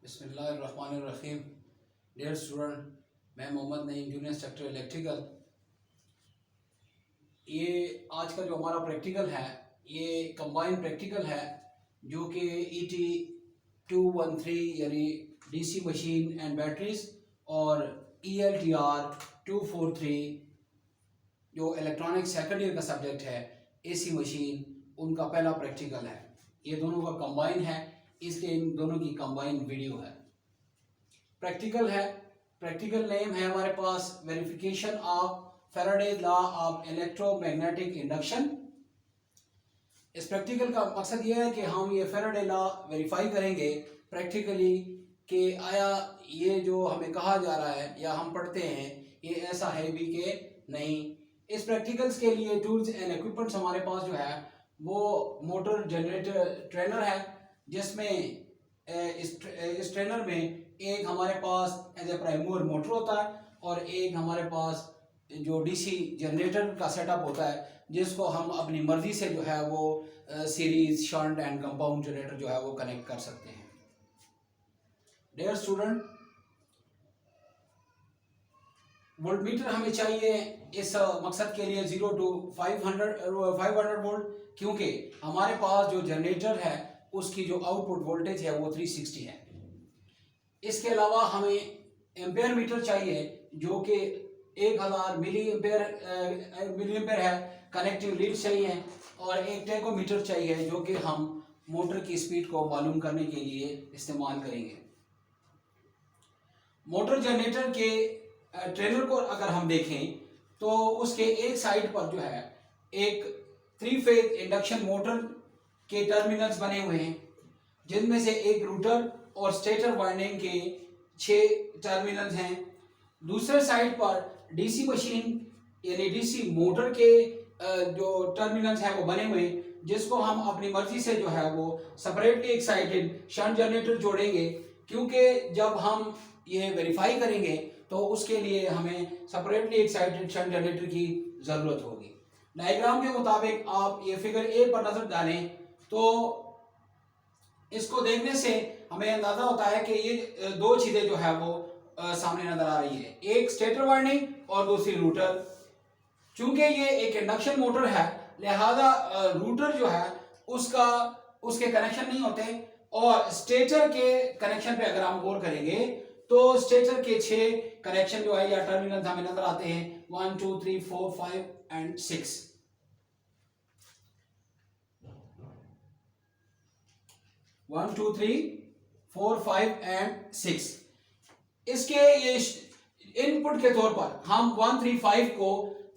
बिस्मिल्लाहिर्रहमानिर्रहीम। Dear student, मैं Mohammad Naeem, junior instructor electrical. ये आज का जो हमारा प्रैक्टिकल है ये कंबाइन प्रैक्टिकल है जो कि ET 213 यानी DC मशीन एंड बैटरीज और ELTR 243 जो इलेक्ट्रॉनिक सेकंड ईयर का सब्जेक्ट है AC मशीन, उनका पहला प्रैक्टिकल है। ये दोनों का कंबाइन है, इसलिए इन दोनों की कंबाइन वीडियो है। प्रैक्टिकल है, प्रैक्टिकल नेम है हमारे पास verification of Faraday's law of electromagnetic induction. इस प्रैक्टिकल का मकसद ये है कि हम ये फैराडे लॉ वेरीफाई करेंगे प्रैक्टिकली कि आया ये जो हमें कहा जा रहा है या हम पढ़ते हैं ये ऐसा है भी कि नहीं। इस प्रैक्टिकल्स के लिए टूल्स एंड इक्विपमेंट्स हमारे पास जो है वो मोटर जनरेटर ट्रेनर है, जिसमें इस ट्रेनर में एक हमारे पास as a prime mover motor होता है और एक हमारे पास जो DC जनरेटर का सेटअप होता है जिसको हम अपनी मर्जी से जो है वो series, shunt and compound generator जो है वो कनेक्ट कर सकते हैं। डियर स्टूडेंट, वोल्टमीटर हमें चाहिए इस मकसद के लिए 0 to 500 वोल्ट, क्योंकि हमारे पास जो जनरेटर है उसकी जो आउटपुट वोल्टेज है वो 360 है। इसके अलावा हमें एम्पेयर मीटर चाहिए जो कि 1000 मिली एम्पेयर है। कनेक्टिव लीड चाहिए और एक टेकोमीटर चाहिए जो कि हम मोटर की स्पीड को मालूम करने के लिए इस्तेमाल करेंगे। मोटर जनरेटर के ट्रेनर को अगर हम देखें तो उसके एक साइड पर जो है एक 3 फेज इंडक्शन मोटर के टर्मिनल्स बने हुए हैं, जिनमें से एक रूटर और स्टेटर वाइंडिंग के 6 टर्मिनल्स हैं। दूसरे साइड पर DC मशीन यानी DC मोटर के जो टर्मिनल्स हैं वो बने हुए हैं, जिसको हम अपनी मर्जी से जो है वो सेपरेटली एक्साइटेड शंट जनरेटर जोड़ेंगे, क्योंकि जब हम ये वेरीफाई करेंगे तो उसके लिए हमें सेपरेटली एक्साइटेड शंट जनरेटर की ज़रूरत होगी। डायग्राम के मुताबिक आप ये फिगर A पर नजर डालें तो इसको देखने से हमें अंदाजा होता है कि ये दो चीजें जो है वो सामने नजर आ रही है, एक स्टेटर वाइंडिंग और दूसरी रूटर। चूंकि ये एक इंडक्शन मोटर है लिहाजा रूटर जो है उसके कनेक्शन नहीं होते, और स्टेटर के कनेक्शन पे अगर हम गौर करेंगे तो स्टेटर के 6 कनेक्शन जो है या टर्मिनल हमें नजर आते हैं 1 2 3 4 5 एंड 6। 1 2 3 4 5 एंड 6। इसके ये इनपुट के तौर पर हम 135 को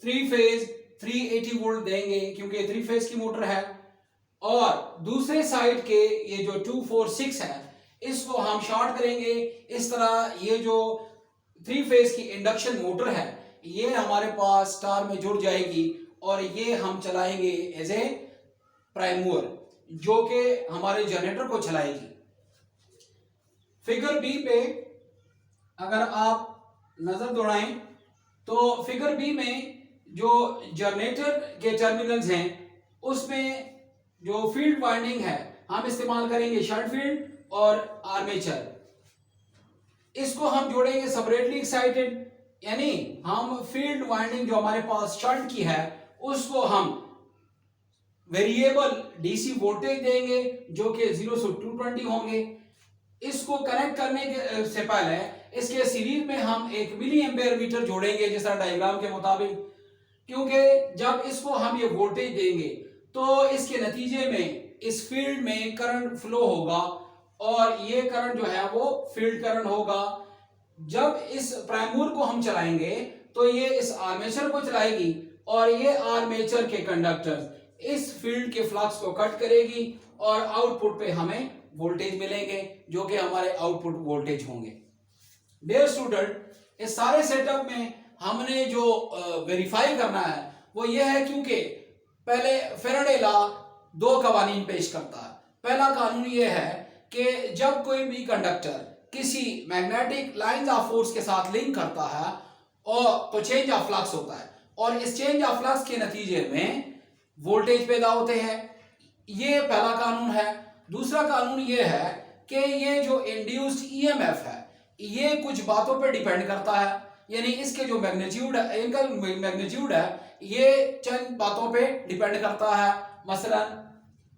3 फेज 380 वोल्ट देंगे क्योंकि 3 फेज की मोटर है, और दूसरे साइड के ये जो 246 है इसको हम शॉर्ट करेंगे। इस तरह ये जो 3 फेज की इंडक्शन मोटर है ये हमारे पास स्टार में जुड़ जाएगी और ये हम चलाएंगे एज ए प्राइम मूवर जो कि हमारे जनरेटर को चलाएगी। फिगर B पे अगर आप नजर दौड़ाएं तो फिगर B में जो जनरेटर के टर्मिनल्स हैं उसमें जो फील्ड वाइंडिंग है हम इस्तेमाल करेंगे शंट फील्ड और आर्मेचर। इसको हम जोड़ेंगे सेपरेटली एक्साइटेड, यानी हम फील्ड वाइंडिंग जो हमारे पास शंट की है उसको हम वेरिएबल DC वोल्टेज देंगे जो कि 0 से 220 होंगे। इसको कनेक्ट करने के से पहले इसके सीरीज में हम एक मिली एम्पेयर मीटर जोड़ेंगे जिस तरह डायग्राम के मुताबिक, क्योंकि जब इसको हम ये वोल्टेज देंगे तो इसके नतीजे में इस फील्ड में करंट फ्लो होगा और ये करंट जो है वो फील्ड करंट होगा। जब इस प्राइम मूवर को हम चलाएंगे तो ये इस आर्मेचर को चलाएगी और ये आर्मेचर के कंडक्टर्स इस फील्ड के फ्लक्स को कट करेगी और आउटपुट पे हमें वोल्टेज मिलेंगे जो कि हमारे आउटपुट वोल्टेज होंगे। डियर स्टूडेंट, इस सारे सेटअप में हमने जो वेरीफाई करना है वो ये है, क्योंकि पहले फैराडे लॉ 2 कवानीन पेश करता है। पहला कानून ये है कि जब कोई भी कंडक्टर किसी मैग्नेटिक लाइंस ऑफ फोर्स के साथ लिंक करता है और तो चेंज ऑफ फ्लक्स होता है और इस चेंज ऑफ फ्लक्स के नतीजे में वोल्टेज पैदा होते हैं। ये पहला कानून है। दूसरा कानून ये है कि ये जो इंड्यूस्ड ईएमएफ है ये कुछ बातों पे डिपेंड करता है, यानी इसके जो मैग्नीट्यूड है, इनका मैग्नीट्यूड है ये चंद बातों पे डिपेंड करता है।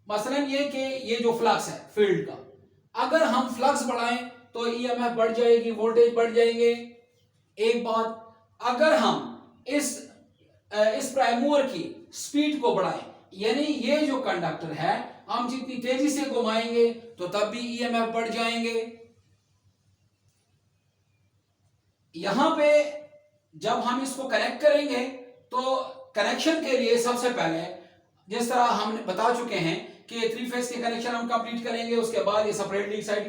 मसलन ये कि ये जो फ्लक्स है फील्ड का, अगर हम फ्लक्स बढ़ाएं तो ईएमएफ बढ़ जाएगी, वोल्टेज बढ़ जाएंगे। एक बात, अगर हम इस प्राइम मूवर की स्पीड को बढ़ाएं, यानी ये जो कंडक्टर है हम जितनी तेजी से घुमाएंगे तो तब भी ईएमएफ बढ़ जाएंगे। यहां पे जब हम इसको कनेक्ट करेंगे तो कनेक्शन के लिए सबसे पहले जिस तरह हम बता चुके हैं कि 3 फेज के कनेक्शन हम कंप्लीट करेंगे, उसके बाद ये सेपरेटली साइड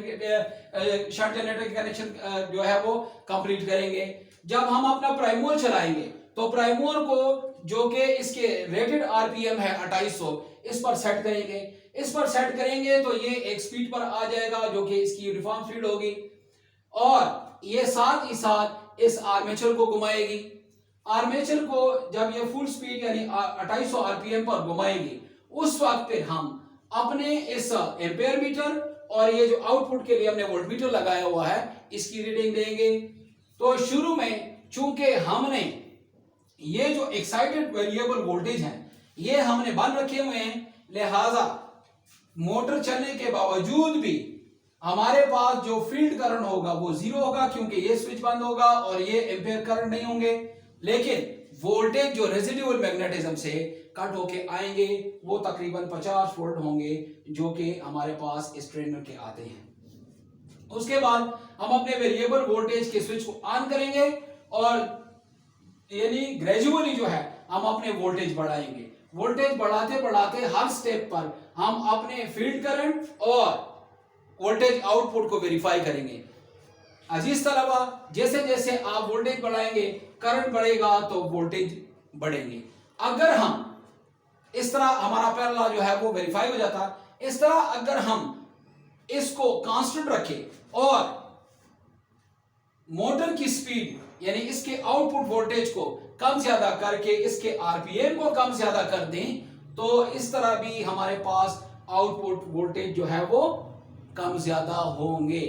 शंट जनरेटर के कनेक्शन जो है वो कंप्लीट करेंगे। जब हम अपना प्राइम मूवर चलाएंगे तो प्राइम मूवर को जो कि इसके रेटेड आरपीएम है 2800, इस पर सेट करेंगे। इस पर सेट करेंगे तो ये एक स्पीड पर आ जाएगा जो कि इसकी यूनिफॉर्म स्पीड होगी, और ये साथ ही साथ इस आर्मेचर को घुमाएगी। आर्मेचर को जब ये फुल स्पीड यानी 2800 आरपीएम पर घुमाएगी, उस वक्त पे हम अपने इस एम्पेयर मीटर और ये जो आउटपुट के लिए हमने वोल्ट मीटर लगाया हुआ है इसकी रीडिंग देंगे। तो शुरू में चूंकि हमने ये जो एक्साइटेड वेरिएबल वोल्टेज है ये हमने बंद रखे हुए हैं, लिहाजा मोटर चलने के बावजूद भी हमारे पास जो फील्ड करंट होगा वो जीरो होगा, क्योंकि ये स्विच बंद होगा और ये एम्पेयर करंट नहीं होंगे। लेकिन वोल्टेज जो रेजिडुअल मैग्नेटिज्म से कट होके आएंगे वो तकरीबन 50 वोल्ट होंगे जो कि हमारे पास इस ट्रेनर के आते हैं। उसके बाद हम अपने वेरिएबल वोल्टेज के स्विच को ऑन करेंगे और यानी ग्रेजुअली जो है हम अपने वोल्टेज बढ़ाएंगे। वोल्टेज बढ़ाते बढ़ाते हर स्टेप पर हम अपने फील्ड करंट और वोल्टेज आउटपुट को वेरीफाई करेंगे। अजीज तलबा, जैसे जैसे आप वोल्टेज बढ़ाएंगे करंट बढ़ेगा तो वोल्टेज बढ़ेंगे। अगर हम इस तरह हमारा पहला जो है वो वेरीफाई हो जाता है। इस तरह अगर हम इसको कांस्टेंट रखें और मोटर की स्पीड यानी इसके आउटपुट वोल्टेज को कम ज्यादा करके इसके आरपीएम को कम ज्यादा कर दें तो इस तरह भी हमारे पास आउटपुट वोल्टेज जो है वो कम ज्यादा होंगे।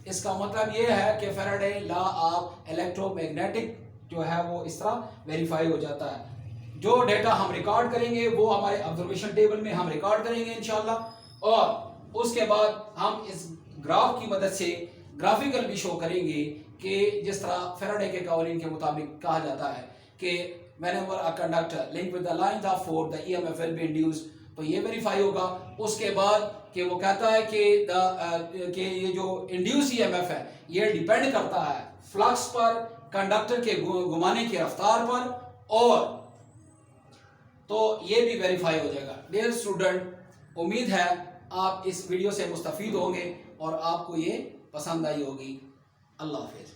इसका मतलब यह है कि फैराडे लॉ ऑफ इलेक्ट्रोमैग्नेटिक जो है वो इस तरह वेरीफाई हो जाता है। जो डेटा हम रिकॉर्ड करेंगे वो हमारे ऑब्जर्वेशन टेबल में हम रिकॉर्ड करेंगे इंशाल्लाह, और उसके बाद हम इस ग्राफ की मदद से ग्राफिकल भी शो करेंगे कि जिस तरह फैराडे के कवानीन के मुताबिक कहा जाता है कि whenever a conductor linked with the lines of force the EMF will be induced, तो ये वेरीफाई होगा। उसके बाद कि वो कहता है कि ये जो इंड्यूस ईएमएफ है ये डिपेंड करता है फ्लक्स पर, कंडक्टर के घुमाने की रफ्तार पर, और तो ये भी वेरीफाई हो जाएगा। डियर स्टूडेंट, उम्मीद है आप इस वीडियो से मुस्तफीद होंगे और आपको ये पसंद आई होगी। अल्लाह हाफिज़।